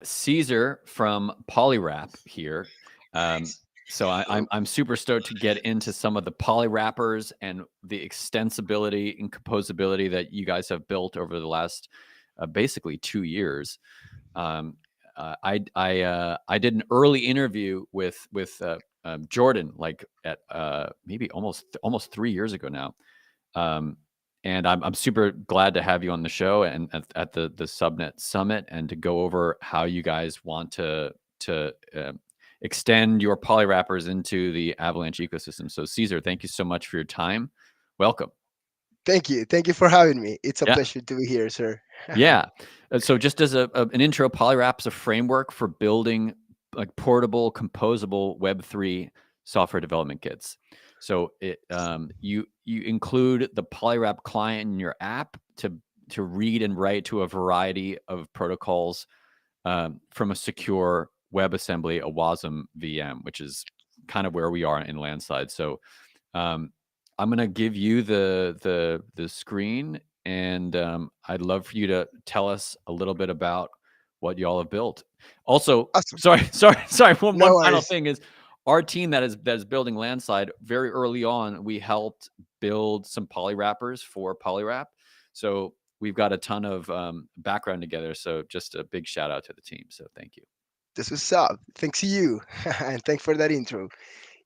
Cesar from Polywrap here. So I'm super stoked to get into some of the polywrappers and the extensibility and composability that you guys have built over the last basically 2 years. Um, I did an early interview with Jordan, like at maybe almost 3 years ago now. Um, and I'm super glad to have you on the show and at the Subnet Summit, and to go over how you guys want to extend your polywrappers into the Avalanche ecosystem. So Cesar, thank you so much for your time. Welcome. Thank you. Thank you for having me. It's a Yeah. pleasure to be here, sir. Yeah. So just as an intro, Polywrap's a framework for building like portable, composable Web3 software development kits. So you include the Polywrap client in your app to read and write to a variety of protocols from a secure WebAssembly, a WASM VM, which is kind of where we are in Landside. So um, I'm going to give you the screen, and I'd love for you to tell us a little bit about what y'all have built. Also, Awesome. sorry. One No final worries. thing is our team that is building Landside. Very early on, we helped build some polywrappers for Polywrap. So we've got a ton of background together. So just a big shout out to the team. So thank you. This was up. Thanks to you. And thanks for that intro.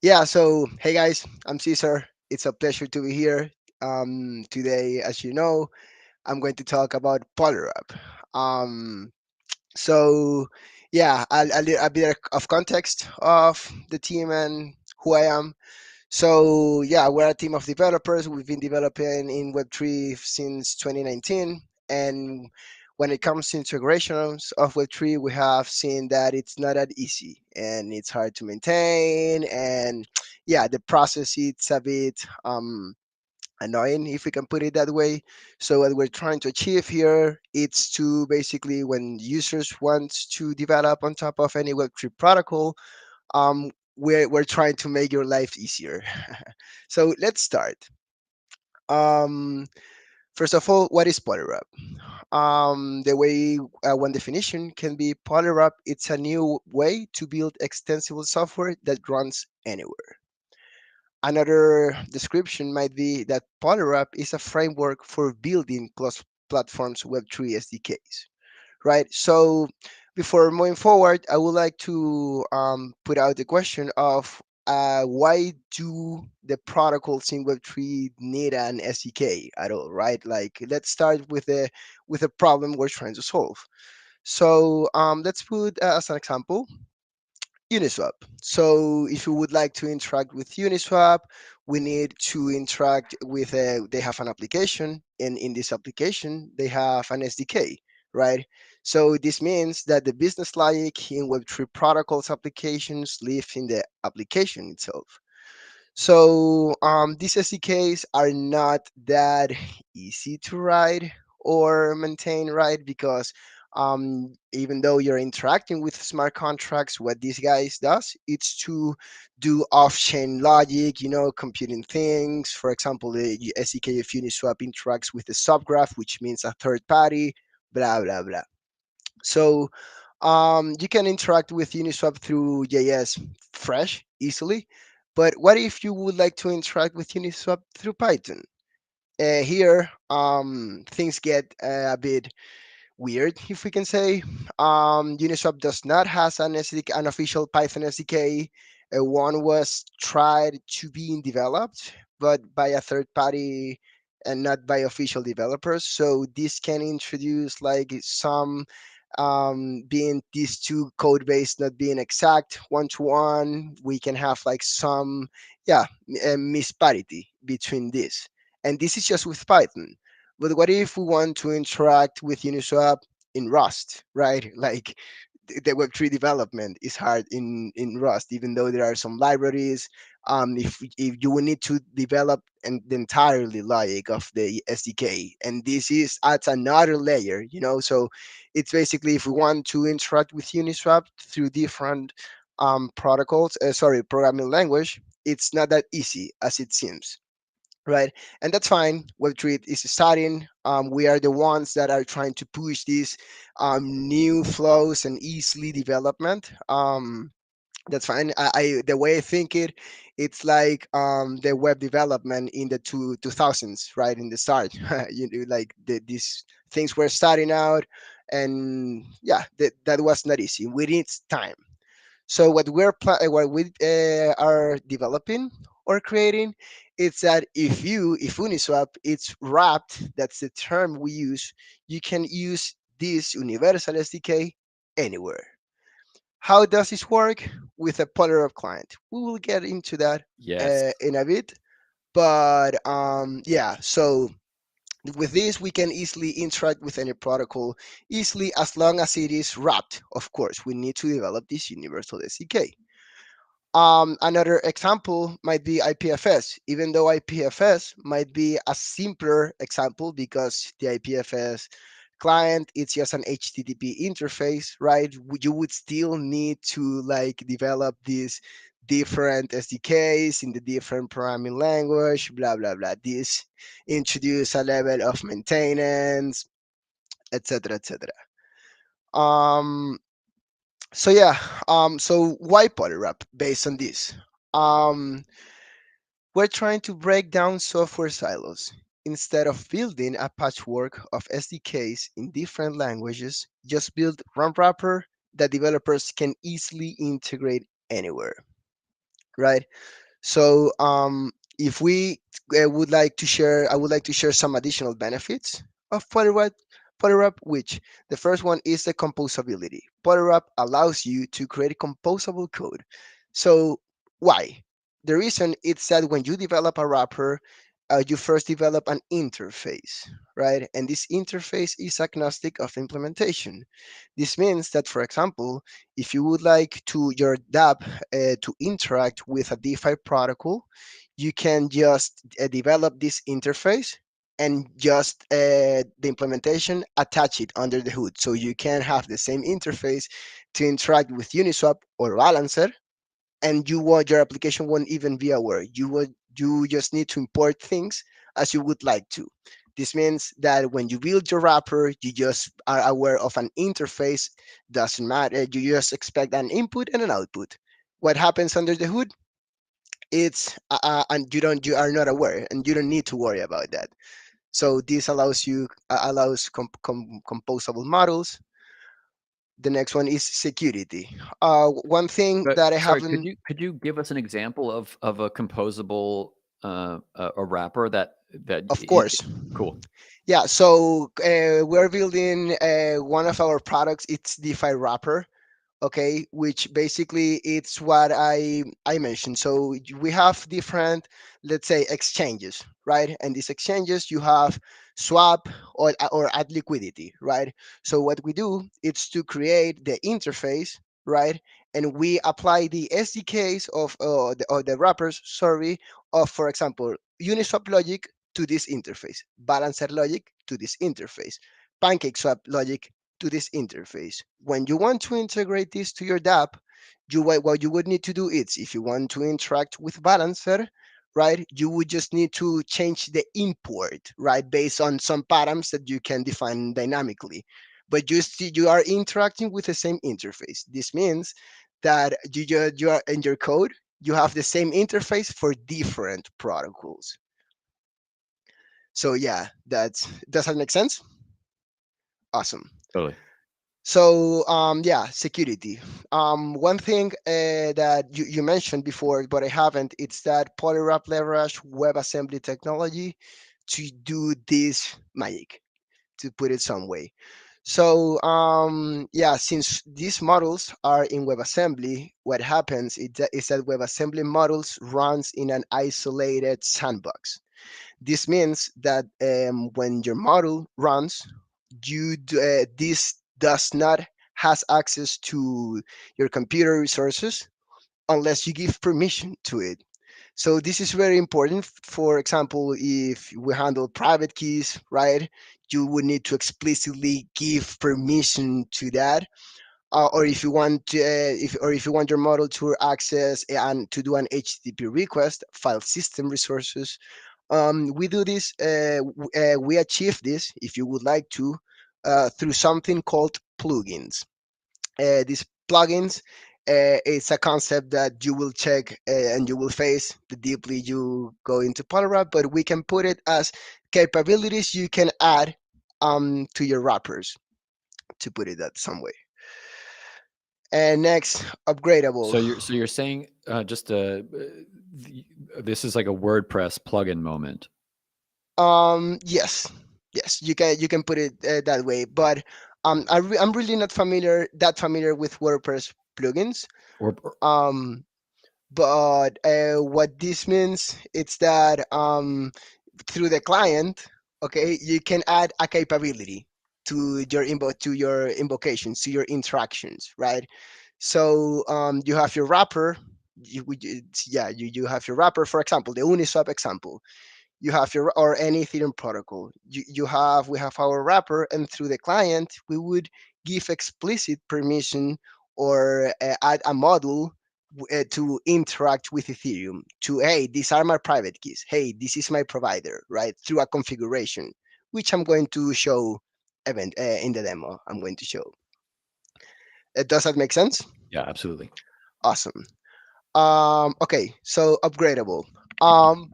Yeah, so hey guys, I'm Cesar. It's a pleasure to be here. Today, as you know, I'm going to talk about Polywrap. Um, so yeah, a bit of context of the team and who I am. So yeah, we're a team of developers. We've been developing in Web3 since 2019, and when it comes to integrations of Web3, we have seen that it's not that easy and it's hard to maintain. And yeah, the process it's a bit annoying, if we can put it that way. So what we're trying to achieve here, it's to basically when users want to develop on top of any Web3 protocol, we're trying to make your life easier. So let's start. Um, First of all, what is Polywrap? The way one definition can be Polywrap, it's a new way to build extensible software that runs anywhere. Another description might be that Polywrap is a framework for building plus platforms Web3 SDKs, right? So before moving forward, I would like to put out the question of why do the protocols in Web3 need an SDK at all, right? Like, let's start with a problem we're trying to solve. So let's put as an example Uniswap. So if you would like to interact with Uniswap, we need to interact with they have an application, and in this application they have an SDK, right? So this means that the business logic in Web3 protocols applications live in the application itself. So these SDKs are not that easy to write or maintain, right? Because even though you're interacting with smart contracts, what these guys does, it's to do off-chain logic, computing things. For example, the SDK of Uniswap interacts with the subgraph, which means a third party, blah blah blah. So you can interact with Uniswap through JS fresh easily, but what if you would like to interact with Uniswap through Python? Here, things get a bit weird, if we can say. Uniswap does not has an SDK, an official Python SDK. One was tried to be developed, but by a third party and not by official developers. So this can introduce like some being these two code base not being exact one to one. We can have like some yeah misparity between this, and this is just with Python. But what if we want to interact with Uniswap in Rust, right? Like the Web3 development is hard in Rust, even though there are some libraries. If you will need to develop the entirely logic of the SDK, and this is adds another layer, So it's basically if we want to interact with Uniswap through different protocols, sorry, programming language, it's not that easy as it seems. right? And that's fine. Web3 is starting. We are the ones that are trying to push these new flows and easily development. That's fine. The way I think it's like the web development in the 2000s, right? In the start, like these things were starting out, and yeah, that was not easy. We need time. So what we are developing or creating, it's that if Uniswap it's wrapped, that's the term we use. You can use this universal SDK anywhere. How does this work with a Polywrap client? We will get into that Yes. in a bit. But yeah, so with this, we can easily interact with any protocol easily as long as it is wrapped. Of course, we need to develop this universal SDK. Another example might be IPFS, even though IPFS might be a simpler example because the IPFS client it's just an HTTP interface, right? You would still need to like develop these different SDKs in the different programming language, blah blah blah. This introduce a level of maintenance, etc. etc. Um, so yeah, so why Polywrap based on this? Um, we're trying to break down software silos. Instead of building a patchwork of SDKs in different languages, just build one wrapper that developers can easily integrate anywhere, right? So if we would like to share, I would like to share some additional benefits of Polywrap, which the first one is the composability. Polywrap allows you to create composable code. So why? The reason is that when you develop a wrapper, you first develop an interface, right? And this interface is agnostic of implementation. This means that, for example, if you would like to your dApp to interact with a DeFi protocol, you can just develop this interface and just the implementation attach it under the hood. So you can have the same interface to interact with Uniswap or Balancer, and your application won't even be aware. You just need to import things as you would like to. This means that when you build your wrapper, you just are aware of an interface. Doesn't matter. You just expect an input and an output. What happens under the hood? It's and you are not aware, and you don't need to worry about that. So this allows composable models. The next one is security. One thing But that I sorry, haven't, could you give us an example of a composable a wrapper that of course. cool. Yeah, so we're building one of our products. It's DeFi wrapper, okay, which basically it's what I mentioned. So we have different, let's say, exchanges, right? And these exchanges you have swap or add liquidity, right? So what we do is to create the interface, right? And we apply the SDKs or the wrappers, sorry, of, for example, Uniswap logic to this interface, balancer logic to this interface, pancake swap logic to this interface. When you want to integrate this to your dApp, what you would need to do is, if you want to interact with Balancer, right, you would just need to change the import, right, based on some patterns that you can define dynamically. But you are interacting with the same interface. This means that you are in your code, you have the same interface for different protocols. So yeah, does that make sense? Awesome. Totally. So yeah, security. One thing that you mentioned before, but I haven't, it's that Polywrap leverage WebAssembly technology to do this magic, to put it some way. So yeah, since these models are in WebAssembly, what happens is that WebAssembly models runs in an isolated sandbox. This means that when your model runs, this does not has access to your computer resources unless you give permission to it. So this is very important. For example, if we handle private keys, right, you would need to explicitly give permission to that. Or if you want to, if you want your model to access and to do an HTTP request, file system resources, We do this, we achieve this, if you would like to, through something called plugins. These plugins, it's a concept that you will check and you will face the deeply you go into Polywrap, but we can put it as capabilities you can add to your wrappers, to put it that some way. And next, upgradable. So you're saying this is like a WordPress plugin moment, Yes, yes, you can put it that way, but I'm really not familiar with WordPress plugins. or Um, but what this means it's that through the client, okay, you can add a capability to your invocations, to your interactions, right? So you have your wrapper. You have your wrapper. For example, the Uniswap example, you have your, or any Ethereum protocol. We have our wrapper, and through the client we would give explicit permission or add a module to interact with Ethereum. To, hey, these are my private keys. Hey, this is my provider, right? Through a configuration, which I'm going to show in the demo. I'm going to show. Does that make sense? yeah, absolutely. Awesome. Okay, so upgradable. Um,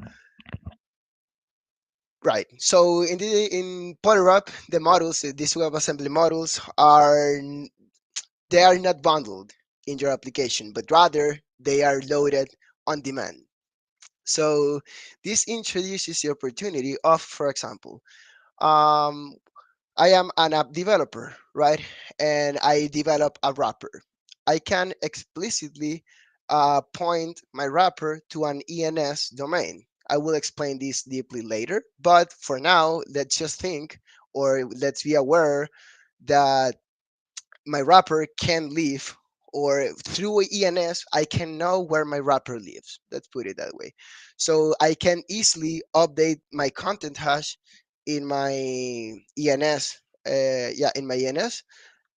Right. So in Polywrap, the models, these WebAssembly models they are not bundled in your application, but rather they are loaded on demand. So this introduces the opportunity of, for example, um, I am an app developer, right? And I develop a wrapper. I can explicitly point my wrapper to an ENS domain. I will explain this deeply later, but for now, let's just think, or let's be aware that my wrapper can live, or through ENS I can know where my wrapper lives. Let's put it that way. So I can easily update my content hash in my ENS, in my ENS,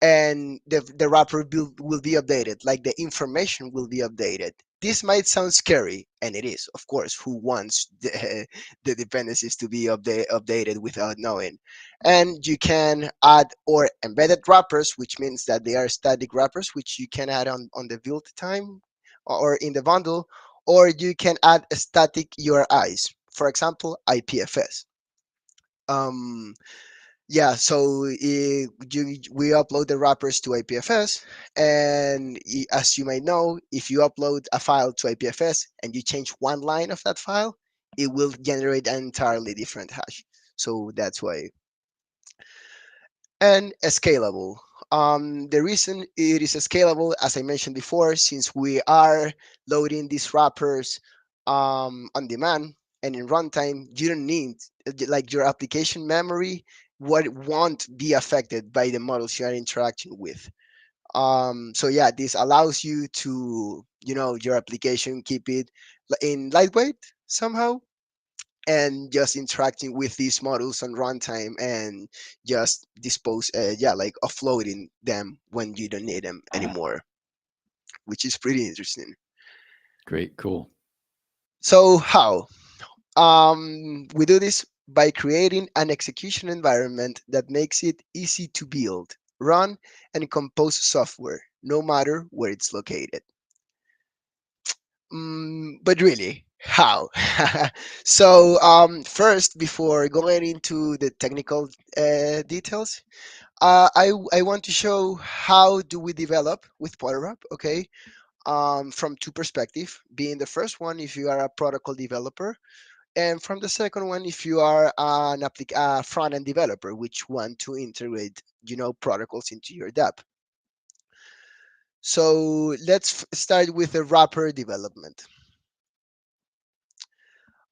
and the wrapper will be updated, like the information will be updated. This might sound scary, and it is, of course. Who wants the dependencies to be updated without knowing? And you can add or embedded wrappers, which means that they are static wrappers, which you can add on the build time or in the bundle, or you can add a static URIs, for example, IPFS. um, yeah, so we upload the wrappers to IPFS, and as you might know, if you upload a file to IPFS and you change one line of that file, it will generate an entirely different hash. So that's why. And scalable. The reason it is scalable, as I mentioned before, since we are loading these wrappers on demand and in runtime, you don't need, like, your application memory what won't be affected by the models you are interacting with. So yeah, this allows you to, your application, keep it in lightweight somehow, and just interacting with these models on runtime, and just like offloading them when you don't need them anymore, which is pretty interesting. Great, cool. So how we do this? By creating an execution environment that makes it easy to build, run, and compose software, no matter where it's located. But really, how? So first, before going into the technical details, I want to show how do we develop with Polywrap. Okay, from two perspectives. Being the first one, if you are a protocol developer, and from the second one, if you are an front-end developer, which want to integrate, protocols into your dApp. So let's start with the wrapper development.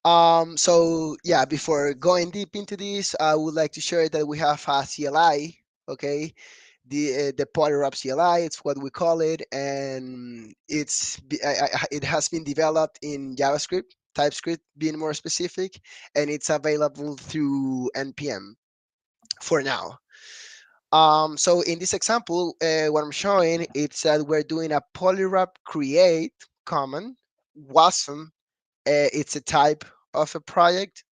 So yeah, before going deep into this, I would like to share that we have a CLI. Okay, the Polywrap CLI, it's what we call it, and it has been developed in JavaScript, TypeScript, being more specific, and it's available through npm for now. So in this example, what I'm showing, it's that we're doing a Polywrap create command. Wasm, it's a type of a project.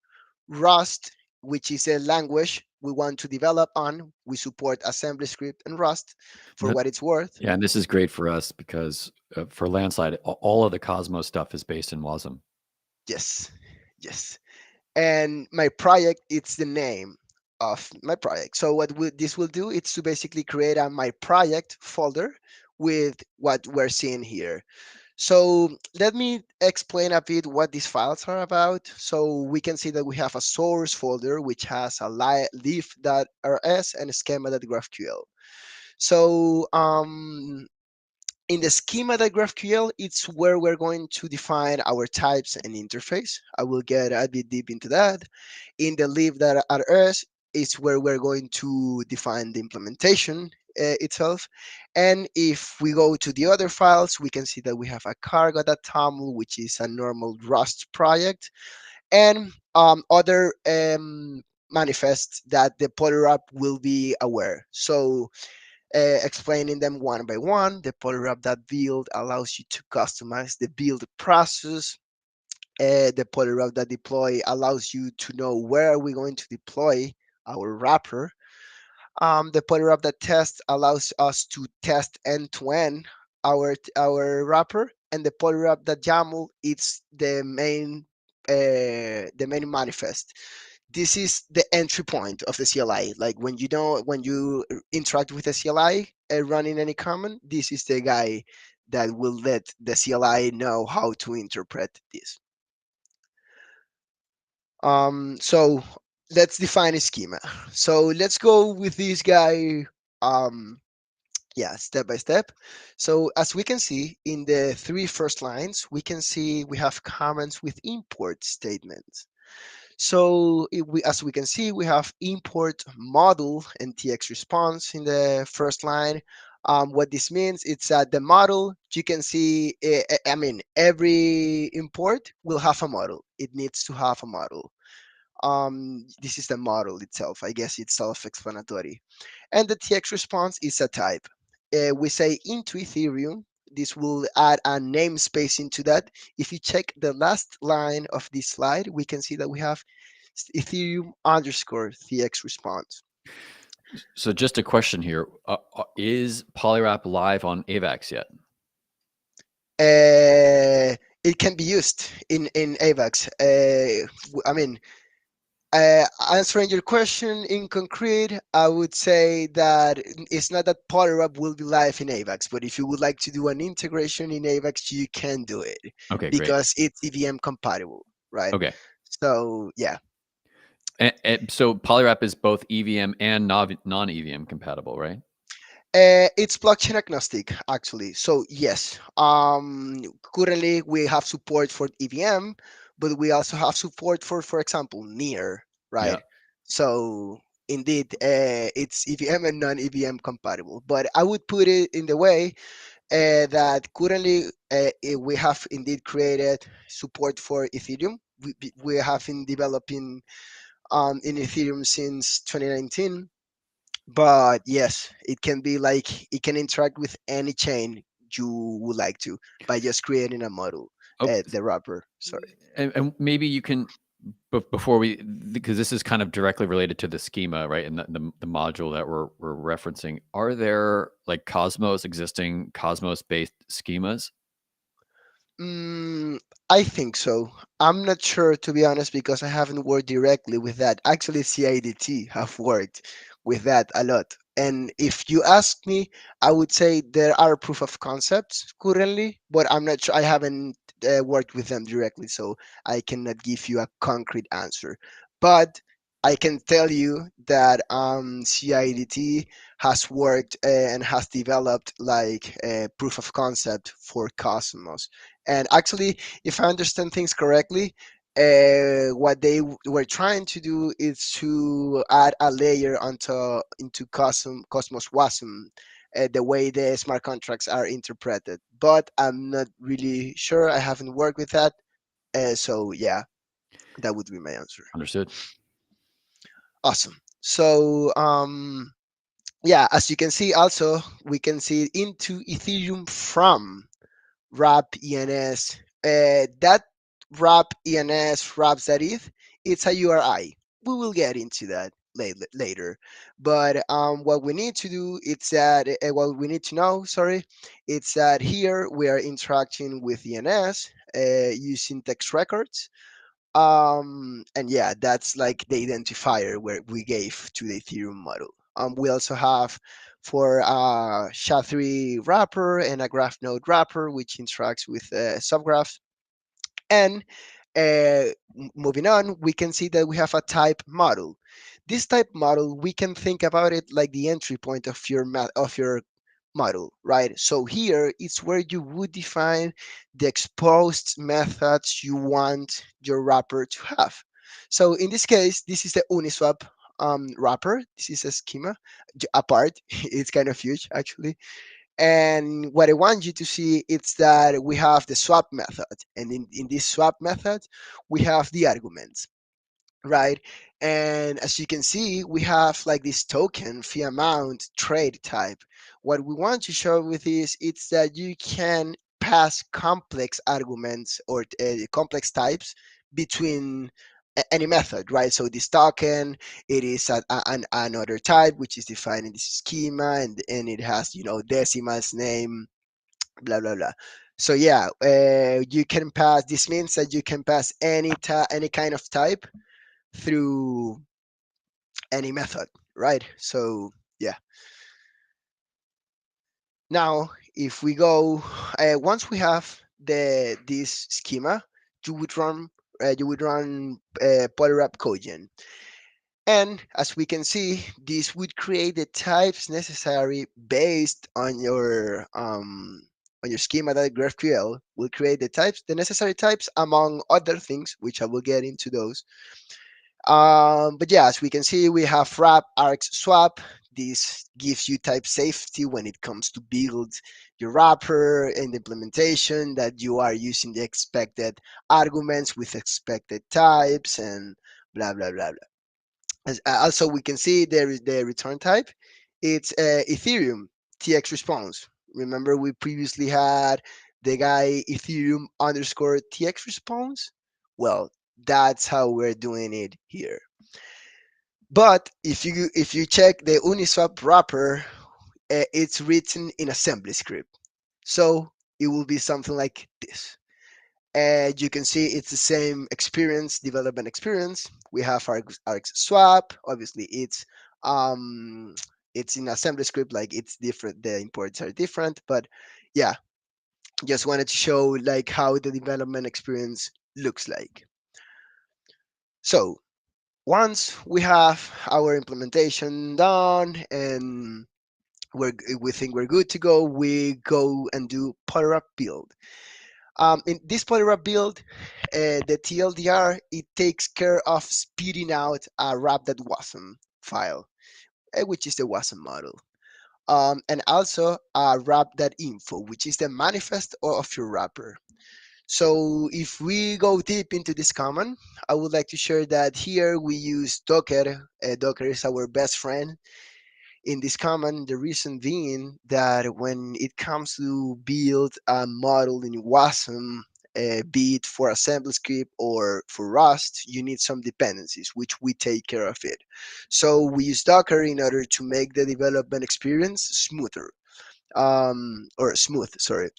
Rust, which is a language we want to develop on. We support assembly script and Rust for Th- what it's worth. Yeah, and this is great for us because for Landslide, all of the Cosmos stuff is based in Wasm. Yes, yes. And my project, it's the name of my project. So what this will do, it's to basically create a my project folder with what we're seeing here. So let me explain a bit what these files are about. So we can see that we have a source folder which has a leaf.rs and a schema.graphql. So in the schema.graphql, it's where we're going to define our types and interface. I will get a bit deep into that. In the leaf.rs, it's where we're going to define the implementation itself. And if we go to the other files, we can see that we have a cargo.toml, which is a normal Rust project, and other manifests that the Polywrap will be aware. So explaining them one by one. The polywrap.build allows you to customize the build process. The polywrap.deploy allows you to know where are we going to deploy our wrapper. The polywrap.test allows us to test end to end our wrapper, and the polywrap.yaml it's the main manifest. This is the entry point of the CLI. Like when you interact with the CLI running any command, this is the guy that will let the CLI know how to interpret this. So let's define a schema. So let's go with this guy. Um, yeah, step by step. So as we can see in the three first lines, we can see we have comments with import statements. So as we can see, we have import model and TX response in the first line. What this means, it's that the model, you can see, I mean, every import will have a model. It needs to have a model. This is the model itself. I guess it's self-explanatory. And the TX response is a type. We say into Ethereum. This will add a namespace into that. If you check the last line of this slide, we can see that we have Ethereum underscore TX response. So just a question here: is Polywrap live on AVAX yet? It can be used in AVAX. I mean, answering your question in concrete, I would say that it's not that Polywrap will be live in AVAX, but if you would like to do an integration in AVAX, you can do it Okay, great. because it's EVM compatible, right? Okay. So yeah. So Polywrap is both EVM and non-EVM compatible, right? It's blockchain agnostic, actually. So yes, currently we have support for EVM, but we also have support for example, Near, Yeah. right? So indeed, it's EVM and non-EVM compatible. But I would put it in the way that currently we have indeed created support for Ethereum. We have been developing in Ethereum since 2019, but yes, it can be like it can interact with any chain you would like to by just creating a model, Oh, the wrapper. Sorry. and maybe you can, before we, because this is kind of directly related to the schema, right? And the module that we're referencing. Are there like existing Cosmos based schemas? Mm, I think so. I'm not sure, to be honest, because I haven't worked directly with that. Actually, CIDT have worked with that a lot. And if you ask me, I would say there are proof of concepts currently, but I'm not sure. I haven't worked with them directly, so I cannot give you a concrete answer. But I can tell you that CIDT has worked and has developed like a proof of concept for Cosmos. And actually, if I understand things correctly, what they were trying to do is to add a layer onto into Cosmos WASM, the way the smart contracts are interpreted. But I'm not really sure. I haven't worked with that. So yeah, that would be my answer. Understood. Awesome. So yeah, as you can see, also we can see into Ethereum from wrap ENS. That wrap ENS wraps that ETH, it's a URI. We will get into that later. But what we need to do, it's that what we need to know, sorry, it's that here we are interacting with ENS using text records. And yeah, that's like the identifier where we gave to the Ethereum model. We also have for a SHA-3 wrapper and a graph node wrapper, which interacts with subgraphs. And moving on, we can see that we have a type model. This type model, we can think about it like the entry point of your model, right? So here it's where you would define the exposed methods you want your wrapper to have. So in this case, this is the Uniswap wrapper. This is a schema apart. It's kind of huge actually. And what I want you to see is that we have the swap method. And in this swap method, we have the arguments, right? And as you can see, we have like this token, fee amount, trade type. What we want to show with this is that you can pass complex arguments or complex types between any method, right? So this token, it is another type which is defined in this schema, and it has decimals, name, blah blah blah. So yeah, you can pass. This means that you can pass any kind of type through any method, right? So yeah. Now, if we go, once we have this schema, you would run Polywrap codegen, and as we can see, this would create the types necessary based on your schema.graphql. Will create the necessary types among other things, which I will get into those. But yeah, as we can see, we have wrap, args, swap. This gives you type safety when it comes to build your wrapper and the implementation, that you are using the expected arguments with expected types and blah blah blah blah. Also, we can see there is the return type. It's Ethereum TX response. Remember, we previously had the guy Ethereum underscore TX response. Well, that's how we're doing it here. But if you check the Uniswap wrapper, it's written in assembly script, so it will be something like this. And you can see it's the same experience, development experience. We have our swap. Obviously, it's in assembly script, like it's different. The imports are different, but yeah, just wanted to show like how the development experience looks like. So once we have our implementation done and we think we're good to go, we go and do powerup build. In this powerup build, the TLDR, it takes care of spitting out a wrap.wasm file, which is the wasm model. And also a wrap.info, which is the manifest of your wrapper. So if we go deep into this command, I would like to share that here we use Docker. Docker is our best friend in this command. The reason being that when it comes to build a model in WASM, be it for assembly script or for Rust, you need some dependencies, which we take care of it. So we use Docker in order to make the development experience smoother, or smooth, sorry.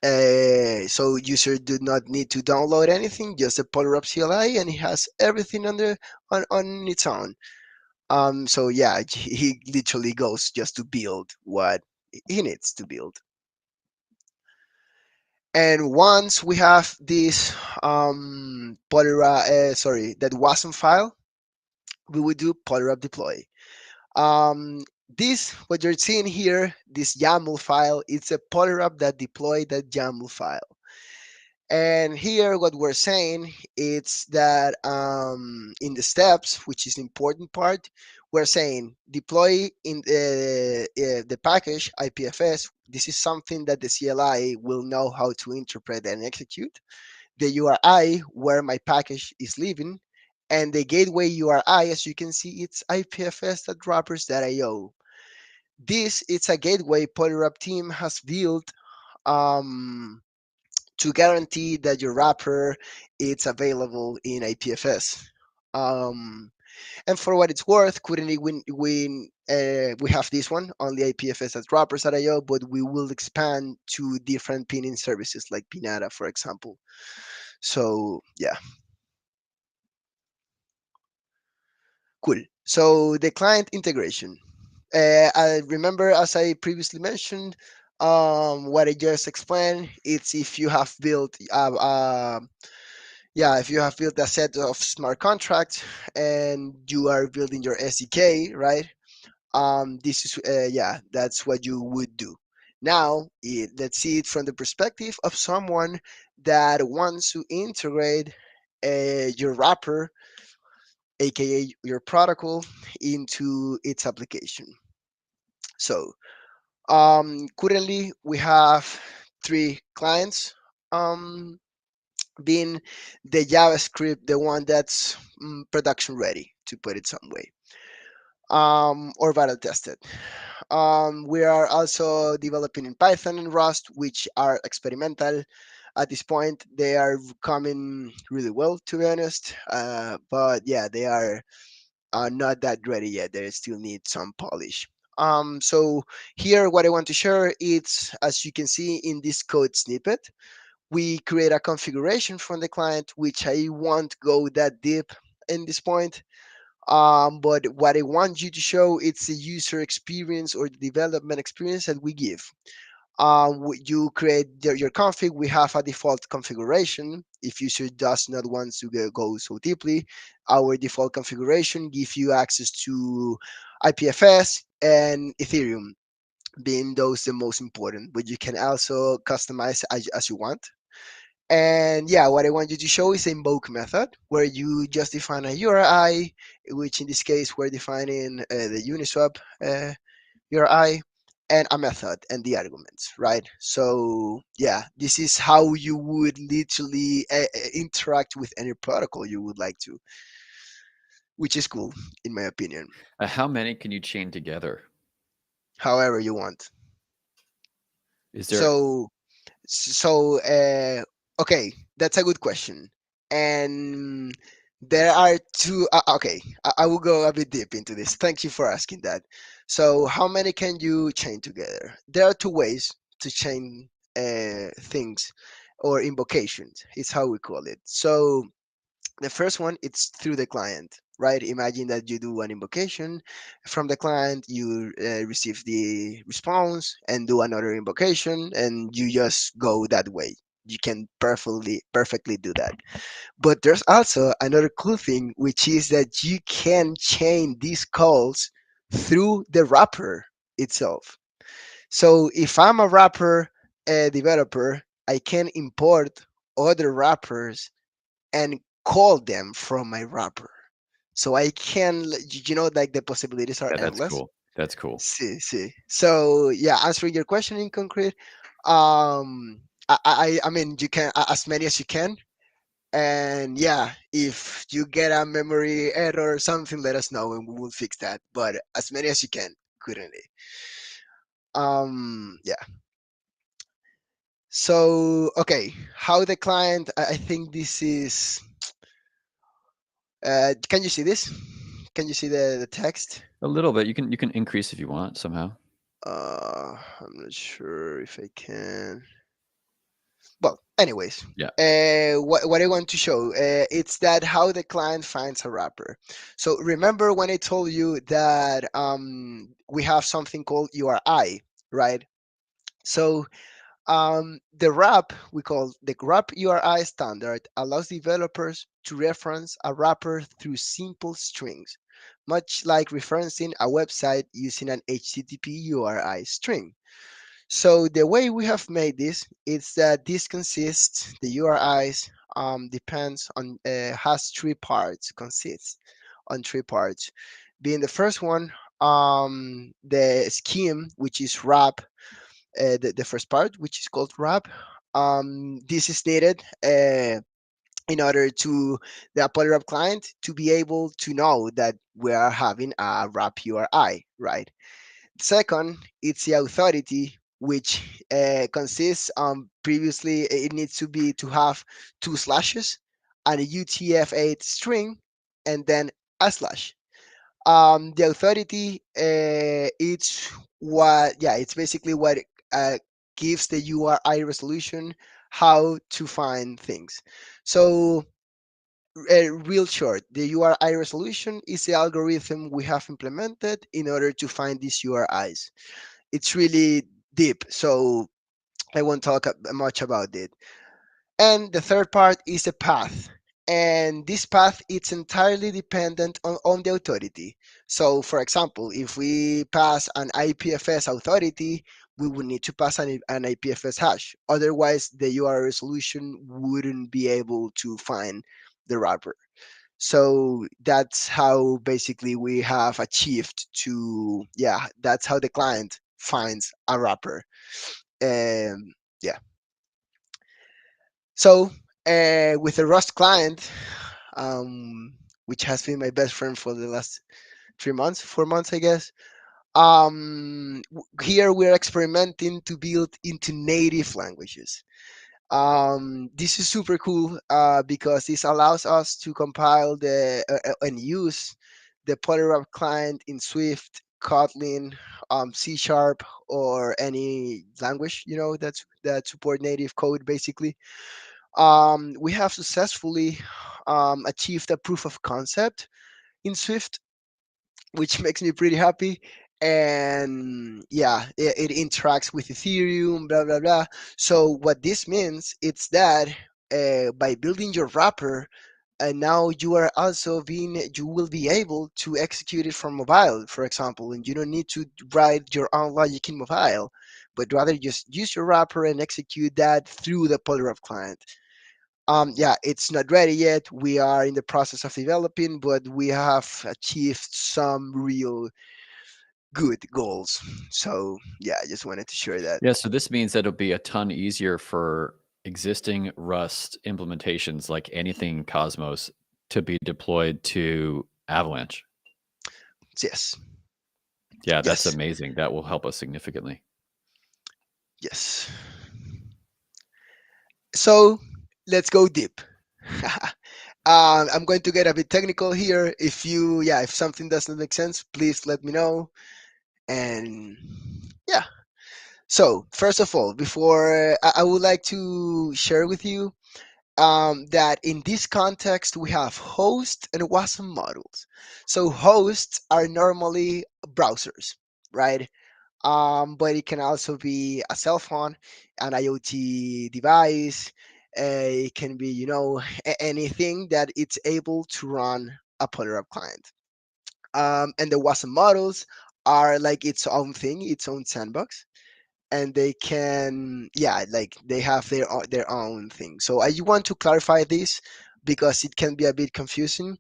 So user do not need to download anything, just a Polywrap CLI, and it has everything on its own. So yeah, he literally goes just to build what he needs to build. And once we have this that wasm file, we would do Polywrap deploy. This, what you're seeing here, this YAML file, it's a Polywrap that deployed that YAML file. And here, what we're saying is that in the steps, which is the important part, we're saying deploy in the package IPFS. This is something that the CLI will know how to interpret and execute. The URI where my package is living, and the gateway URI, as you can see, it's ipfs.wrappers.io. This it's a gateway Polywrap team has built. To guarantee that your wrapper is available in IPFS. Um, and for what it's worth, currently we have this one on the IPFS at wrappers.io, but we will expand to different pinning services like Pinata, for example. So yeah, cool. So the client integration. I remember, as I previously mentioned, what I just explained. It's if you have built yeah, if you have built a set of smart contracts and you are building your SDK, right? This is yeah, that's what you would do. Now let's see it from the perspective of someone that wants to integrate your wrapper, aka your protocol, into its application. So currently we have three clients, um, being the JavaScript, the one that's production ready, to put it some way, or battle tested. We are also developing in Python and Rust, which are experimental at this point. They are coming really well, to be honest. But yeah, they are not that ready yet. They still need some polish. So here, what I want to share is, as you can see in this code snippet, we create a configuration from the client, which I won't go that deep in this point. But what I want you to show, it's the user experience or the development experience that we give. You create your config. We have a default configuration. If user does not want to go so deeply, our default configuration gives you access to IPFS and Ethereum, being those the most important. But you can also customize as you want. And yeah, what I want you to show is the invoke method, where you just define a URI, which in this case we're defining the Uniswap URI, and a method and the arguments, right? So yeah, this is how you would literally interact with any protocol you would like to, which is cool in my opinion. How many can you chain together? However you want. Is there So okay, that's a good question. And there are two. Okay, I will go a bit deep into this. Thank you for asking that. So, how many can you chain together? There are two ways to chain things, or invocations. It's how we call it. So, the first one, it's through the client, right? Imagine that you do an invocation from the client, you receive the response and do another invocation, and you just go that way. You can perfectly do that. But there's also another cool thing, which is that you can chain these calls through the wrapper itself. So if I'm a wrapper developer, I can import other wrappers and call them from my wrapper. So I can, like the possibilities are Yeah, that's endless. cool. That's cool. See. So yeah, answering your question in concrete, I mean, you can as many as you can. And yeah, if you get a memory error or something, let us know and we will fix that. But as many as you can, currently. Yeah. So okay, how the client? I think this is. Can you see this? Can you see the text? A little bit. You can increase if you want somehow. I'm not sure if I can. Well, anyways, Yeah. what I want to show, it's that how the client finds a wrapper. So remember when I told you that we have something called URI, right? So the wrap, we call the wrap URI standard, allows developers to reference a wrapper through simple strings, much like referencing a website using an HTTP URI string. So the way we have made this is that this consists, the URIs depends on, has three parts, consists on three parts. Being the first one, the scheme, which is wrap, the first part, which is called wrap. This is needed in order to the Polywrap client to be able to know that we are having a wrap URI, right? Second, it's the authority, which consists previously it needs to have two slashes and a UTF-8 string, and then a slash. The authority, it's what, yeah, it's basically what uh, gives the URI resolution how to find things. So, real short, the URI resolution is the algorithm we have implemented in order to find these URIs. It's really deep, so I won't talk much about it. And the third part is a path. And this path it's entirely dependent on the authority. So for example, if we pass an IPFS authority, we would need to pass an IPFS hash. Otherwise, the URL resolution wouldn't be able to find the wrapper. So that's how basically we have achieved to, yeah, that's how the client finds a wrapper. Yeah. So with the Rust client, um, which has been my best friend for the last 3 months, 4 months, I guess. Here we're experimenting to build into native languages. This is super cool because this allows us to compile and use the Polywrap client in Swift, Kotlin, C Sharp, or any language that support native code basically. We have successfully achieved a proof of concept in Swift, which makes me pretty happy. And yeah, it interacts with Ethereum, blah blah blah. So what this means it's that by building your wrapper, and now you will be able to execute it from mobile, for example, and you don't need to write your own logic in mobile, but rather just use your wrapper and execute that through the Polywrap client. Yeah, it's not ready yet. We are in the process of developing, but we have achieved some real good goals. So yeah, I just wanted to share that. Yeah, so this means that it'll be a ton easier for existing Rust implementations like anything Cosmos to be deployed to Avalanche. Yes, Yeah, that's yes, amazing. That will help us significantly. yes. So let's go deep. I'm going to get a bit technical here. If something doesn't make sense, please let me know. And yeah. So first of all, before I would like to share with you that in this context we have host and WASM models. So hosts are normally browsers, right? But it can also be a cell phone, an IoT device. It can be, anything that it's able to run a Polywrap client. And the WASM models are like its own thing, its own sandbox, and they can, yeah, like they have their own thing. So I want to clarify this because it can be a bit confusing.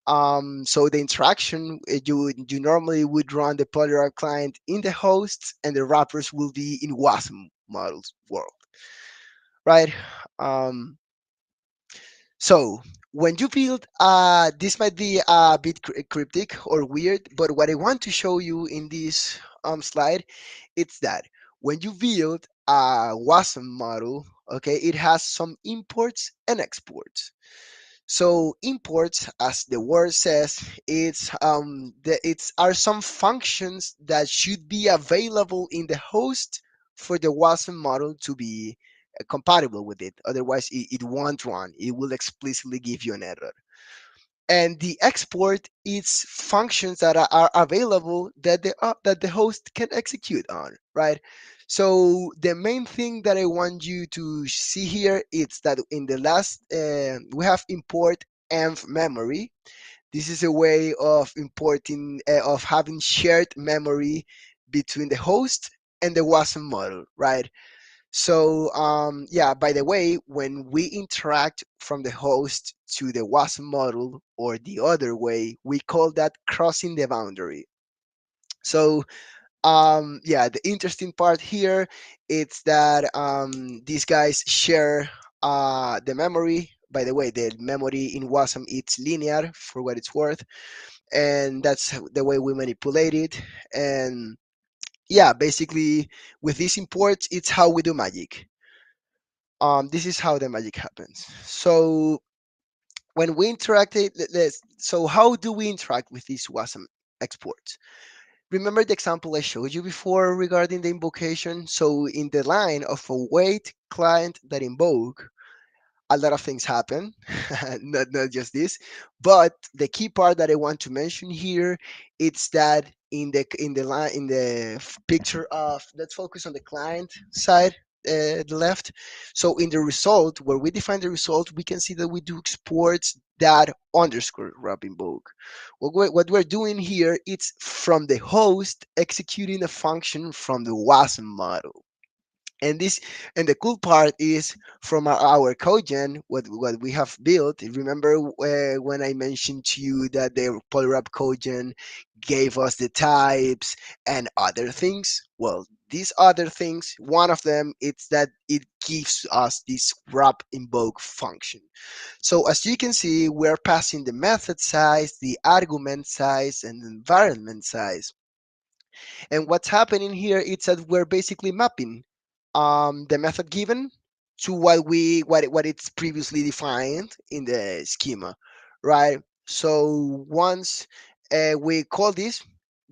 So the interaction, you normally would run the Polywrap client in the host, and the wrappers will be in WASM models world, right? Um, so when you build, this might be a bit cryptic or weird, but what I want to show you in this slide, it's that when you build a WASM model, okay, it has some imports and exports. So imports, as the word says, it's are some functions that should be available in the host for the WASM model to be compatible with it. Otherwise, it won't run. It will explicitly give you an error. And the export is functions that are available that the host can execute on, right? So the main thing that I want you to see here is that in the last we have import env memory. This is a way of importing of having shared memory between the host and the WASM model, right? So yeah, by the way, when we interact from the host to the WASM model or the other way, we call that crossing the boundary. So yeah, the interesting part here is that these guys share the memory. By the way, the memory in WASM it's linear for what it's worth, and that's the way we manipulate it. And yeah, basically with these imports, it's how we do magic. This is how the magic happens. So when we interacted, so how do we interact with these WASM exports? Remember the example I showed you before regarding the invocation? So in the line of a wait client that invoke, a lot of things happen, not just this. But the key part that I want to mention here, it's that in the picture of, let's focus on the client side, the left. So in the result, where we define the result, we can see that we do exports that underscore wrap invoke. What we're doing here, it's from the host executing a function from the WASM model. And this, and the cool part is from our codegen, what we have built. Remember when I mentioned to you that the Polywrap codegen gave us the types and other things? Well, these other things, one of them, it's that it gives us this wrap invoke function. So as you can see, we're passing the method size, the argument size, and the environment size. And what's happening here is that we're basically mapping the method given to what it's previously defined in the schema, right? So once we call this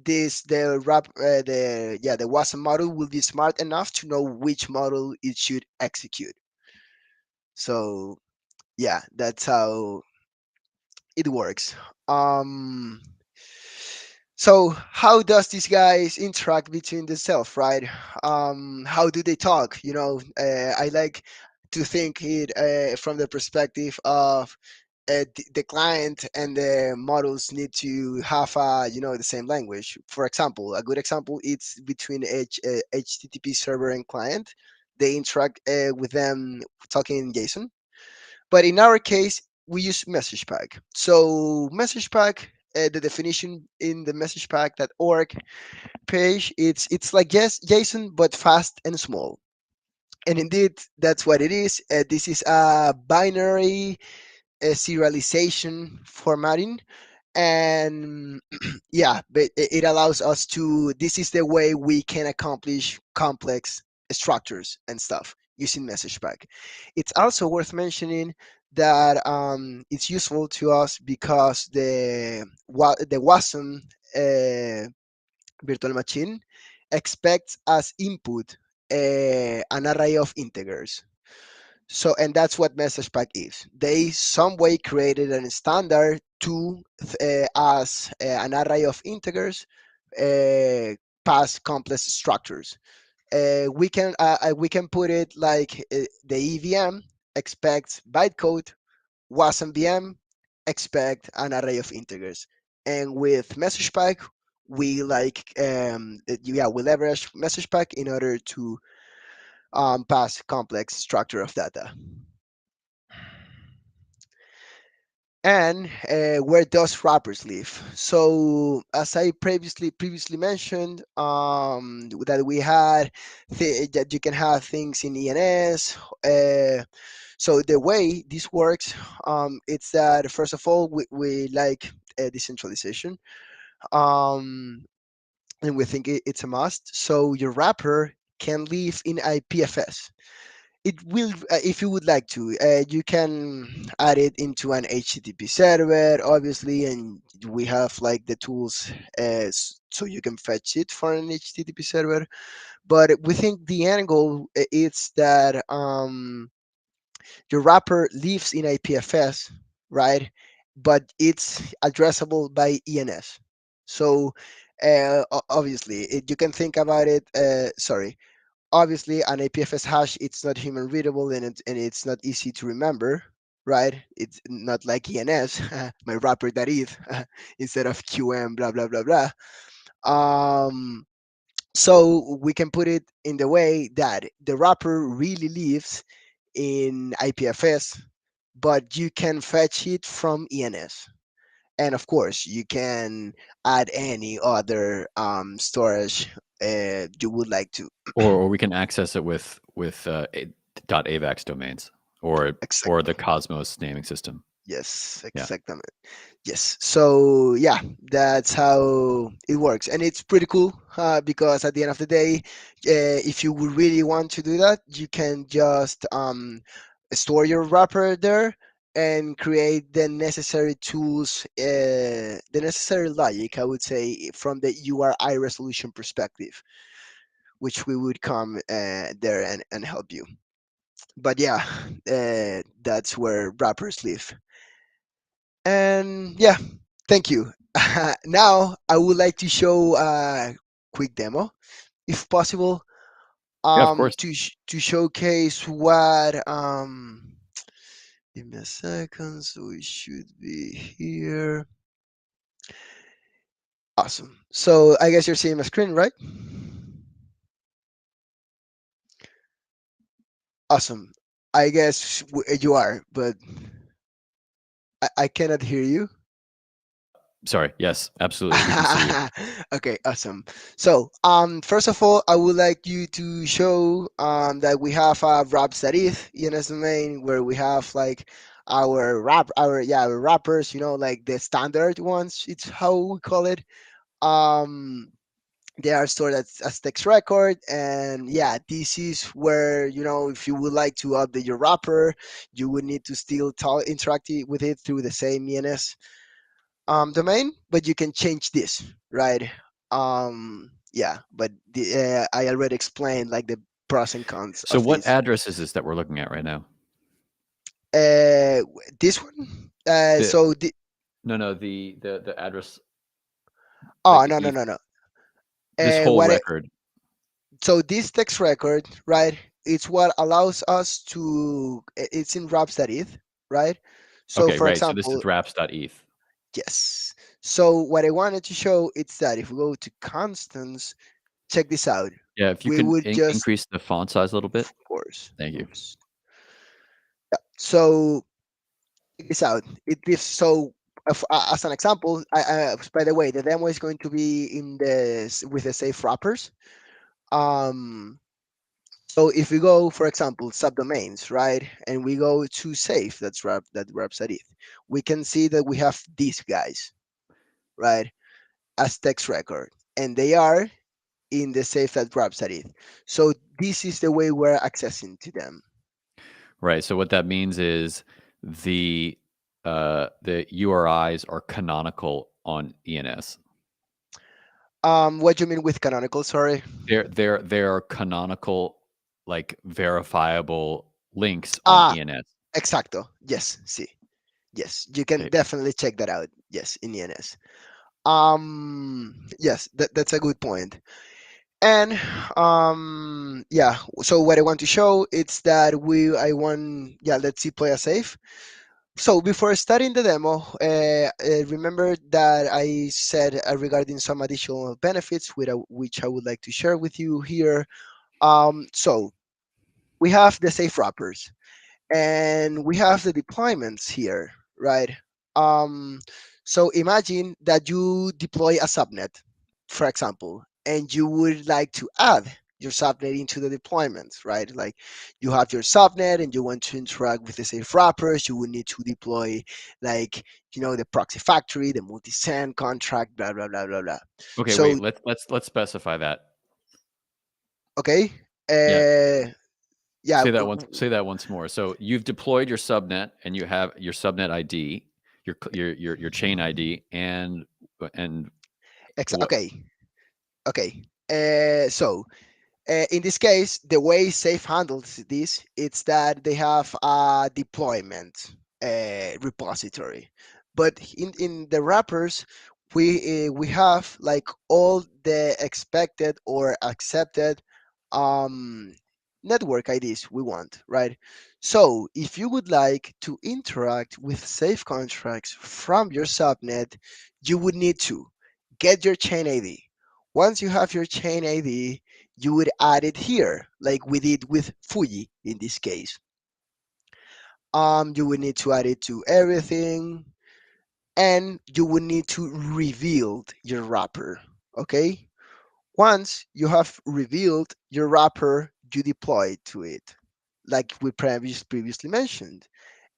the wrap the WASM model will be smart enough to know which model it should execute. So yeah, that's how it works. Um, So how does these guys interact between themselves, right? How do they talk? I like to think it from the perspective of the client and the models need to have the same language. For example, a good example it's between HTTP server and client. They interact with them talking in JSON, but in our case, we use MessagePack. So MessagePack, the definition in the MessagePack.org page, it's like yes, JSON, but fast and small. And indeed, that's what it is. This is a binary serialization formatting, and yeah, but it allows us to, this is the way we can accomplish complex structures and stuff using MessagePack. It's also worth mentioning that it's useful to us because the WASM virtual machine expects as input an array of integers. So, and that's what MessagePack is. They some way created a standard to as an array of integers uh, pass complex structures. We can put it like the EVM expects bytecode, wasm VM expect an array of integers, and with MessagePack we we leverage MessagePack in order to pass complex structure of data. And where does wrappers live? So as I previously mentioned, that we had that you can have things in ENS. So the way this works, it's that first of all we like decentralization, um, and we think it's a must. So your wrapper can live in IPFS. It will, if you would like to, you can add it into an HTTP server, obviously, and we have like the tools so you can fetch it for an HTTP server. But we think the end goal is that your wrapper lives in IPFS, right? But it's addressable by ENS. So obviously, you can think about it. Sorry, obviously an IPFS hash it's not human readable and it's not easy to remember, right? It's not like ENS, my wrapper that is instead of QM blah blah blah blah. Um, so we can put it in the way that the wrapper really lives in IPFS, but you can fetch it from ENS. And of course, you can add any other storage you would like to. Or we can access it with .avax domains or the Exactly. Cosmos naming system. Yes, Yeah. exactly. Yes. So yeah, that's how it works, and it's pretty cool because at the end of the day, if you would really want to do that, you can just store your wrapper there, and create the necessary tools, the necessary logic, I would say, from the URI resolution perspective, which we would come there and help you. But yeah, that's where wrappers live. And yeah, thank you. Now I would like to show a quick demo, if possible, Yeah, of course. to showcase what. Give me a second. So we should be here. Awesome. So I guess you're seeing my screen, right? Awesome. I guess you are, but I cannot hear you. Sorry. Yes, absolutely. We can see you. Okay, awesome. So, first of all, I would like you to show that we have a wrap serif ENS domain where we have like our wrappers, like the standard ones. It's how we call it. Um, they are stored as text record, and yeah, this is where if you would like to update your wrapper, you would need to still interact with it through the same ENS domain, but you can change this, right? Yeah, but I already explained like the pros and cons So of what this. address is this that we're looking at right now? This one. The So no, the address, like oh, the no, no, ETH, no, no. this whole What record. So this text record, right? It's what allows us to. It's in Rhapsody, right? So Okay, for right. So this example, is wraps.eth. yes. So what I wanted to show is that if we go to constants, check this out. Yeah, if you We can would just, increase the font size a little bit. of course. Thank you. Oops. So check this out. It is so. As an example, by the way, the demo is going to be in with the safe wrappers. Um, So if we go, for example, subdomains, right, and we go to safe, that website it, we can see that we have these guys, right, as text record, and they are in the safe that website it. So this is the way we're accessing to them. Right. So what that means is the the URIs are canonical on ENS. What do you mean with canonical? Sorry. They're canonical, like verifiable links on Ah, ENS. exacto. Yes. See. Yes, you can Okay. definitely check that out. Yes, in ENS. Yes, that's a good point. And yeah, so what I want to show it's that I want, yeah, let's see, play a safe. So before starting the demo, remember that I said regarding some additional benefits which I would like to share with you here. So we have the safe wrappers and we have the deployments here, right? Um, so imagine that you deploy a subnet, for example, and you would like to add your subnet into the deployments, right? Like you have your subnet and you want to interact with the safe wrappers, you would need to deploy like the proxy factory, the multi-send contract, blah blah blah blah blah. Okay, So wait. Let's specify that. okay, Yeah. yeah, Say that once more. So you've deployed your subnet and you have your subnet ID, your chain ID, and what? okay, okay. So in this case, the way Safe handles this, it's that they have a deployment repository. But in the wrappers, we have like all the expected or accepted um, network IDs we want, right? So if you would like to interact with safe contracts from your subnet, you would need to get your chain ID. Once you have your chain ID, you would add it here, like we did with Fuji in this case. You would need to add it to everything, and you would need to reveal your wrapper. Okay. Once you have revealed your wrapper, you deploy to it, like we previously mentioned,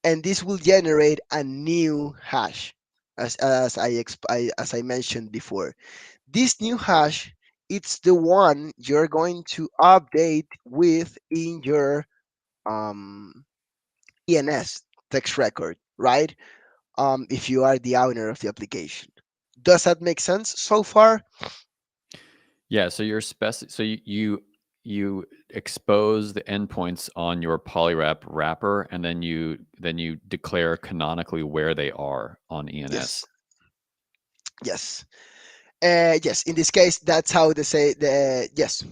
and this will generate a new hash, as I mentioned before. This new hash, it's the one you're going to update with in your um, ENS. text record, right? If you are the owner of the application. Does that make sense so far? Yeah, so you expose the endpoints on your Polywrap wrapper, and then you declare canonically where they are on ENS. Yes. Yes. Yes. In this case, that's how the say the yes,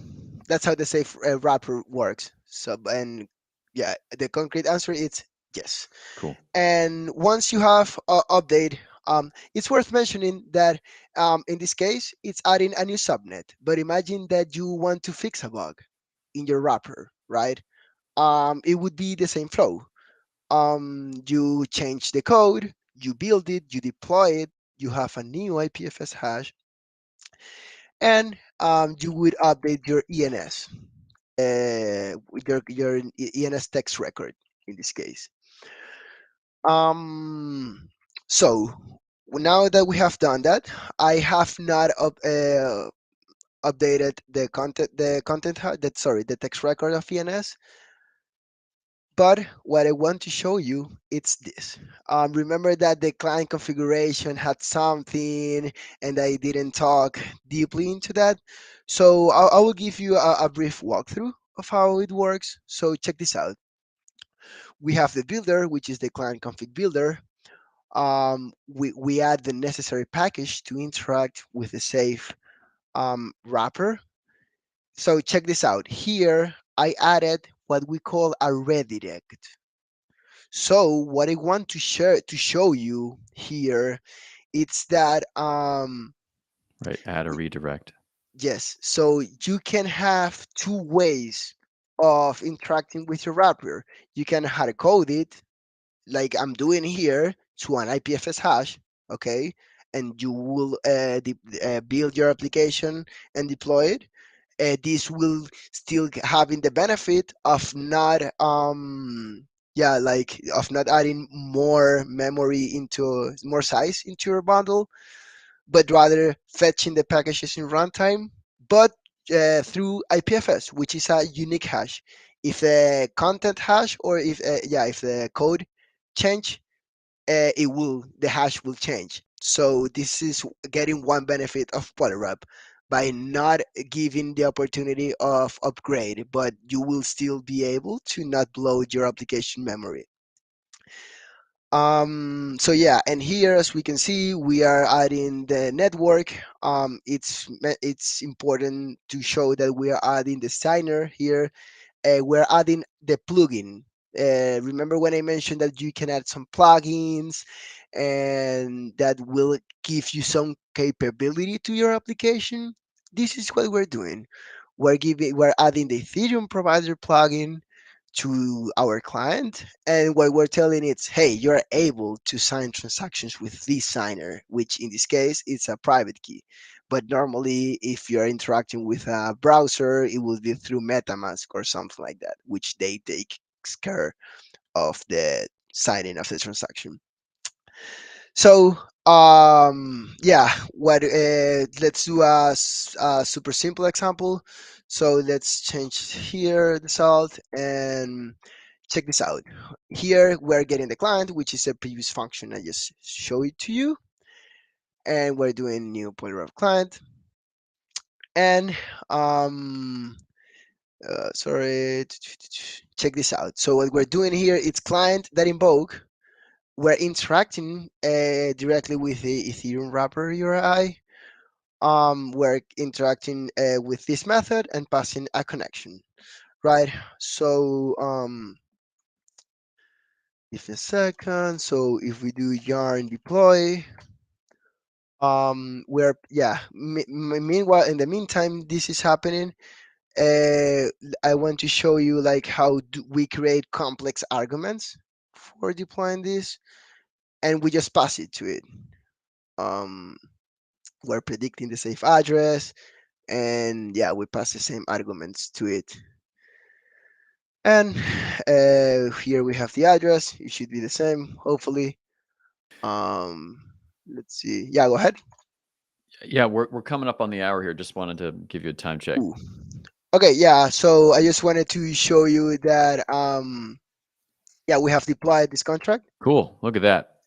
that's how the safe wrapper works. So and yeah, the concrete answer is yes. Cool. And once you have update, it's worth mentioning that in this case, it's adding a new subnet. But imagine that you want to fix a bug in your wrapper, right? It would be the same flow. You change the code, you build it, you deploy it, you have a new IPFS hash, and you would update your ENS, your ENS text record in this case. Um, so now that we have done that, I have not updated the text record of ENS. But what I want to show you it's this. Remember that the client configuration had something, and I didn't talk deeply into that. So I will give you a brief walkthrough of how it works. So check this out. We have the builder, which is the client config builder. We add the necessary package to interact with the safe wrapper. So check this out. Here I added what we call a redirect. So what I want to share to show you here, it's that Right. Add a redirect. yes, so you can have two ways of interacting with your wrapper. You can hard code it like I'm doing here to an IPFS hash, okay, and you will build your application and deploy it. This will still having the benefit of not yeah, like of not adding more memory into more size into your bundle, but rather fetching the packages in runtime, but through IPFS, which is a unique hash. If the content hash or if the code change, the hash will change. So this is getting one benefit of Polywrap by not giving the opportunity of upgrade, but you will still be able to not bloat your application memory. So yeah, and here as we can see, we are adding the network. It's important to show that we are adding the signer here. We're adding the plugin. Remember when I mentioned that you can add some plugins and that will give you some capability to your application? This is what we're doing. We're adding the Ethereum provider plugin to our client, and what we're telling it's, hey, you're able to sign transactions with this signer, which in this case it's a private key. But normally if you're interacting with a browser, it will be through MetaMask or something like that, which they take care of the signing of the transaction. So yeah, what let's do a super simple example. So let's change here the salt and check this out. Here we're getting the client, which is a previous function I just showed it to you, and we're doing new Polywrap client. And sorry, check this out. So what we're doing here, it's client that invoke. We're interacting directly with the Ethereum wrapper URI. We're interacting with this method and passing a connection, right? So if a second, so if we do yarn deploy, we're yeah. Meanwhile, in the meantime, this is happening. Uh, I want to show you like how we create complex arguments for deploying this, and we just pass it to it. Um, we're predicting the safe address, and yeah, we pass the same arguments to it. And here we have the address. It should be the same, hopefully. Um, let's see. Yeah, go ahead. Yeah, we're coming up on the hour here. Just wanted to give you a time check. Ooh. Okay, yeah. So I just wanted to show you that yeah, we have deployed this contract. Cool. Look at that.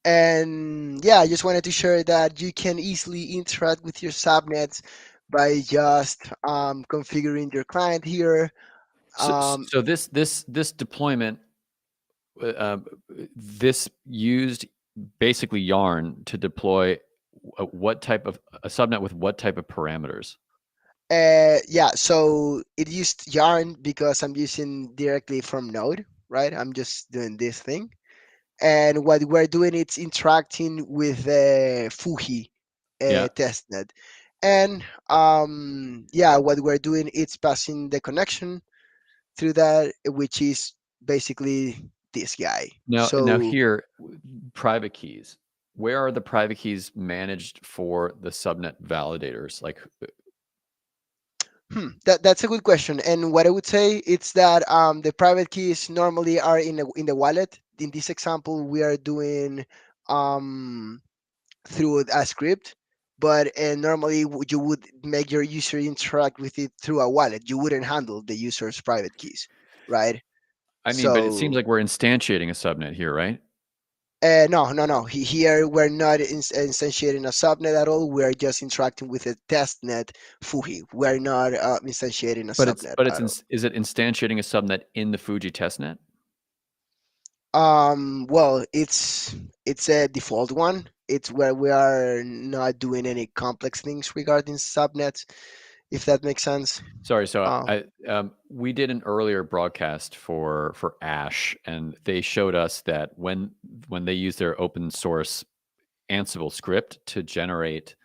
And yeah, I just wanted to share that you can easily interact with your subnets by just configuring your client here. So this deployment, uh, this used basically Yarn to deploy what type of a subnet with what type of parameters? Yeah, so it used Yarn because I'm using directly from Node, right? I'm just doing this thing. And what we're doing is interacting with the Fuji Yeah. testnet. And yeah, what we're doing is passing the connection through that, which is basically this guy. Now So here, private keys. Where are the private keys managed for the subnet validators? Like, that's a good question. And what I would say is that the private keys normally are in the wallet. In this example, we are doing um, through a script, but normally you would make your user interact with it through a wallet. You wouldn't handle the user's private keys, right? I mean, but it seems So like we're instantiating a subnet here, right? no. Here we're not instantiating a subnet at all. We're just interacting with a testnet Fuji. We're not instantiating a subnet at all. Is it instantiating a subnet in the Fuji testnet? Well, it's a default one. It's where we are not doing any complex things regarding subnets, if that makes sense. Sorry, so Um, we did an earlier broadcast for Ash, and they showed us that when they use their open source Ansible script to generate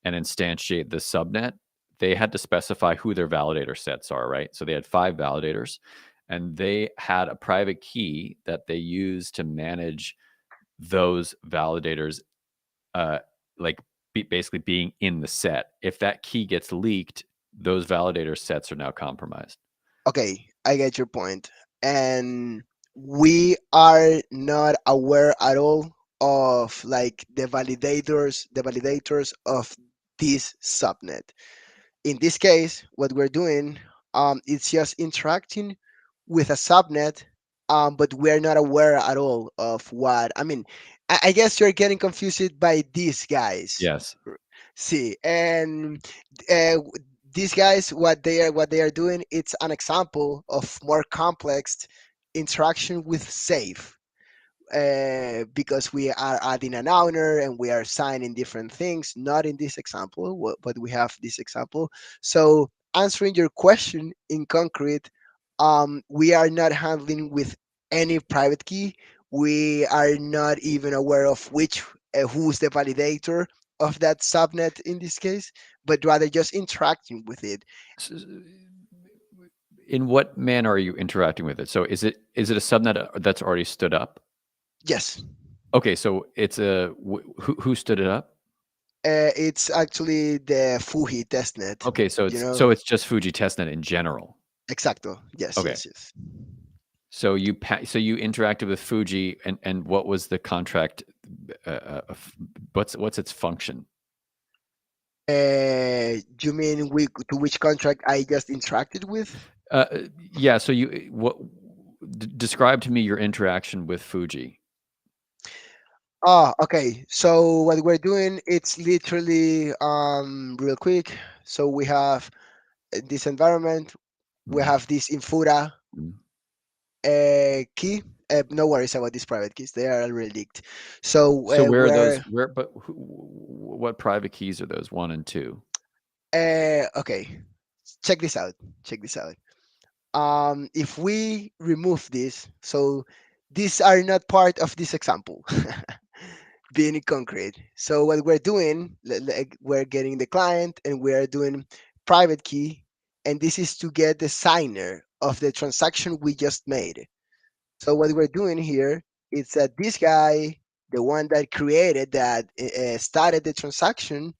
and instantiate the subnet, they had to specify who their validator sets are, right? So they had 5 validators, and they had a private key that they used to manage those validators, like basically being in the set. If that key gets leaked, those validator sets are now compromised. okay, I get your point. And we are not aware at all of like the validators of this subnet. In this case, what we're doing, it's just interacting with a subnet, but we're not aware at all of what. I mean, I guess you're getting confused by these guys. Yes. See, and uh, these guys, what they are doing, it's an example of more complex interaction with safe because we are adding an owner and we are signing different things, not in this example, but we have this example. So answering your question in concrete, we are not handling with any private key. We are not even aware of which who's the validator of that subnet in this case, but rather just interacting with it. In what manner are you interacting with it? So is it a subnet that's already stood up? Yes, Okay, so it's who stood it up? it's actually the Fuji testnet. Okay, so You know, it's just Fuji testnet in general. exacto. Yes, Okay, yes, yes. so so you interacted with Fuji, and what was the contract? What's its function? You mean to which contract I just interacted with? Yeah. So describe to me your interaction with Fuji. Oh, okay. So what we're doing, it's literally real quick. So we have this environment, we Mhm. have this Infura Mhm. key. No worries about these private keys; they are already leaked. So So where are those? we're What private keys are those? 1 and 2. okay. Check this out. Check this out. If we remove this, so these are not part of this example. Being concrete. So what we're doing, like we're getting the client and we're doing private key, and this is to get the signer of the transaction we just made. So what we're doing here is that this guy, the one that created that started the transaction,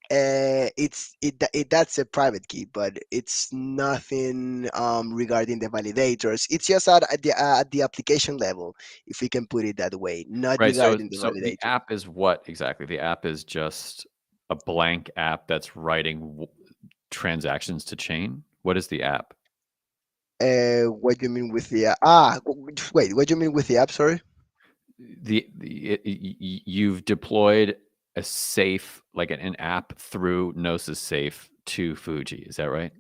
that's a private key, but it's nothing regarding the validators. It's just at the application level, if we can put it that way, not Right. So regarding the so the validator. app is what exactly? The app is just a blank app that's writing transactions to chain. What is the app? What do you mean with the wait, what do you mean with the app? Sorry. You've deployed a safe, like an app through Gnosis Safe to Fuji. Is that right?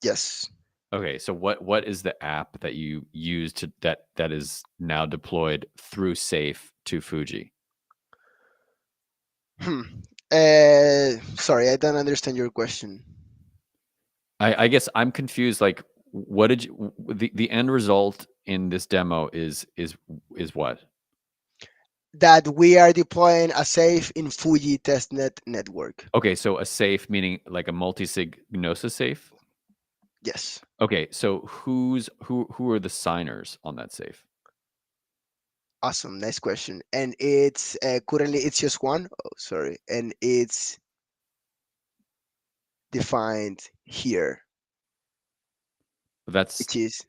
Yes. Okay, so what is the app that you use to that is now deployed through Safe to Fuji? Hmm. Sorry, I don't understand your question. I guess I'm confused. Like, what did you, the end result in this demo is what? That we are deploying a safe in Fuji testnet network. Okay, so a safe meaning like a multi-sig Gnosis safe. Yes. Okay, so who are the signers on that safe? Awesome. Nice question. And it's currently it's just one. Oh, sorry. And it's defined here, That's which is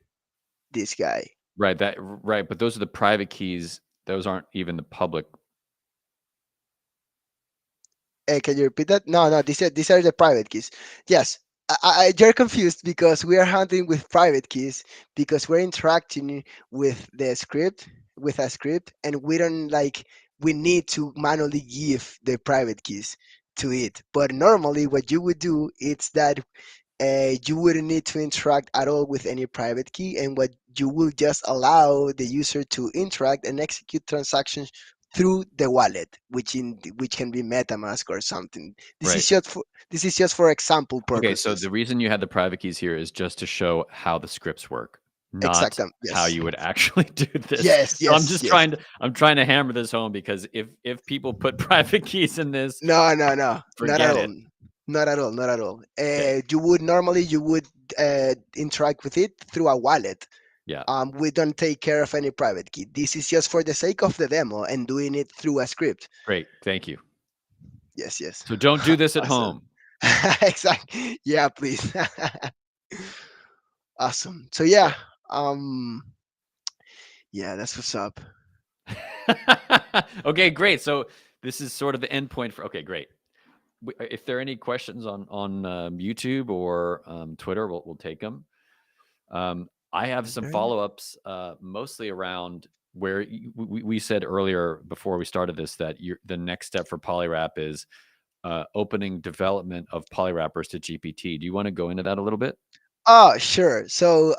this guy. right. That right, but those are the private keys. Those aren't even the public. Can you repeat that? No, no. These are the private keys. Yes. You're confused because we are handling with private keys because we're interacting with the script with a script, and we don't like we need to manually give the private keys to it. But normally, what you would do is that you wouldn't need to interact at all with any private key, and what you will just allow the user to interact and execute transactions through the wallet, which can be MetaMask or something. This is Right. just for example Okay, so the purposes. reason you had the private keys here is just to show how the scripts work, not Exactly. how Yes. you would actually do this. Yes. So I'm Yes. just Yes. trying to hammer this home because if people put private keys in this, No. No. No. Not at forget all. it. Not at all. Not at all. Okay. You would interact with it through a wallet. Yeah. We don't take care of any private key. This is just for the sake of the demo and doing it through a script. Great. Thank you. Yes, yes. So don't do this at Awesome. home. Exactly. Yeah, please. Awesome. So Okay. um, yeah, that's what's up. Okay, great. So this is sort of the endpoint for. Okay, great. If there are any questions on YouTube or Twitter, we'll take them. I have some Okay. follow-ups, mostly around where we said earlier before we started this that the next step for Polywrap is opening development of Polywrappers to GPT. Do you want to go into that a little bit? Oh, sure. So,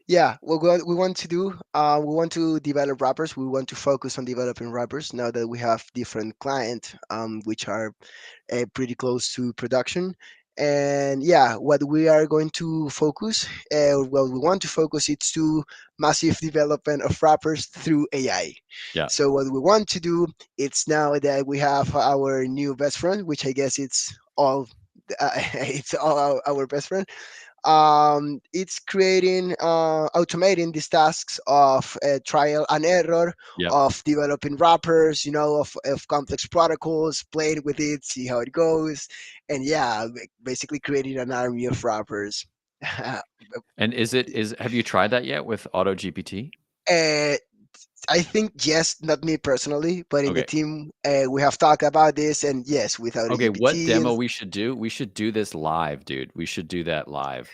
yeah, what we want to do, we want to develop wrappers. We want to focus on developing wrappers now that we have different clients, which are pretty close to production. And yeah, what we are going to focus, well, we want to focus it's to massive development of wrappers through AI. Yeah. So what we want to do, it's now that we have our new best friend, which I guess it's all, it's all our best friend. It's creating automating these tasks of trial and error, Yep. of developing wrappers, of complex protocols, playing with it, see how it goes, and yeah, basically creating an army of wrappers. And have you tried that yet with Auto GPT? uh, I think yes, not me personally, but in the Okay. team, we have talked about this, and yes, without a Okay, what GPT, demo we should do? We should do this live, dude. We should do that live.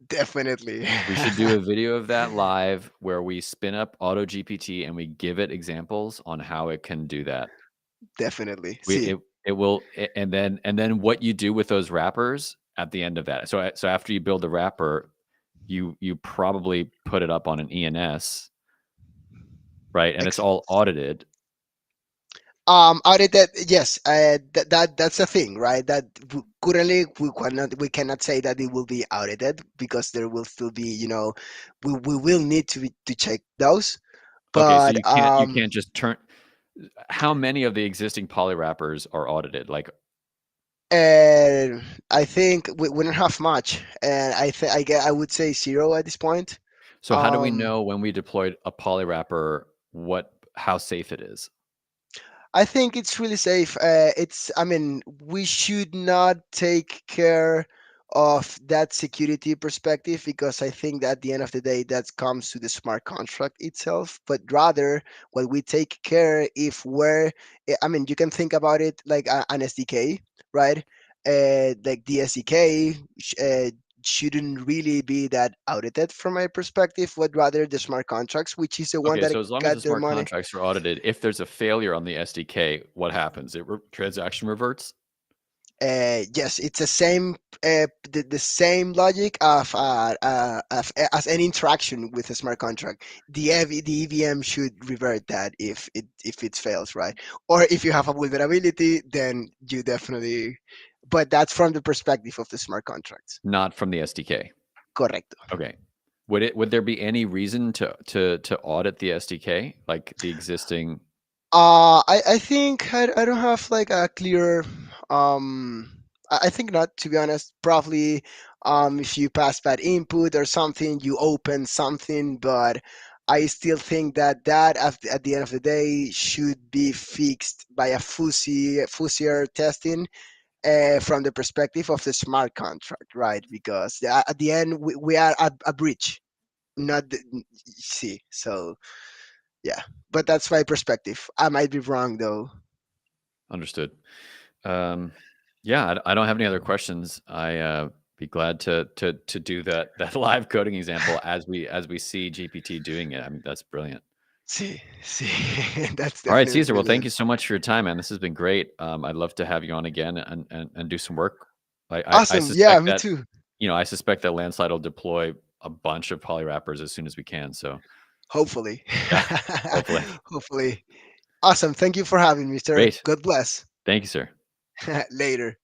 definitely. We should do a video of that live where we spin up Auto GPT and we give it examples on how it can do that. Definitely. We See, it will and then what you do with those wrappers at the end of that. So after you build the wrapper, you probably put it up on an ENS, right? And it's all audited. audited, yes, that's a thing, right? That currently we cannot say that it will be audited because there will still be, we will need to check those. Okay, so But you can't just turn. How many of the existing poly wrappers are audited? Like, I think we don't have much, and I would say zero at this point. so how do we um know when we deployed a poly wrapper how safe it is? I think it's really safe. I mean, we should not take care of that security perspective because I think that at the end of the day, that comes to the smart contract itself. But rather, what we take care if I mean, you can think about it like an SDK, right? Like the SDK shouldn't really be that audited from my perspective, but rather the smart contracts, which is the one Okay, that so as long as the got their smart money. contracts are audited, if there's a failure on the SDK, what happens? Transaction reverts? Yes, it's the same logic of as any interaction with a smart contract. The EVM should revert that if it fails, right? Or if you have a vulnerability, then you definitely. But that's from the perspective of the smart contracts. Not from the SDK. Correcto. Okay. Would there be any reason to audit the SDK, like the existing? I think I don't have like a clear. I think not, to be honest. Probably, if you pass bad input or something, you open something, but I still think that at the end of the day should be fixed by a fussier testing from the perspective of the smart contract, right? Because at the end we are a breach, not see. So yeah, but that's my perspective. I might be wrong though. Understood. Yeah, I don't have any other questions. I be glad to do that live coding example as we see GPT doing it. I mean, that's brilliant. See, see, that's All right, definitely Cesar. Well, thank brilliant. you so much for your time, man. This has been great. I'd love to have you on again and do some work. I Awesome. Yeah, suspect me that too. I suspect that Landslide will deploy a bunch of polywrappers as soon as we can. So Hopefully. yeah, hopefully. Hopefully. Awesome. Thank you for having me, sir. Great. God bless. Thank you, sir. Later.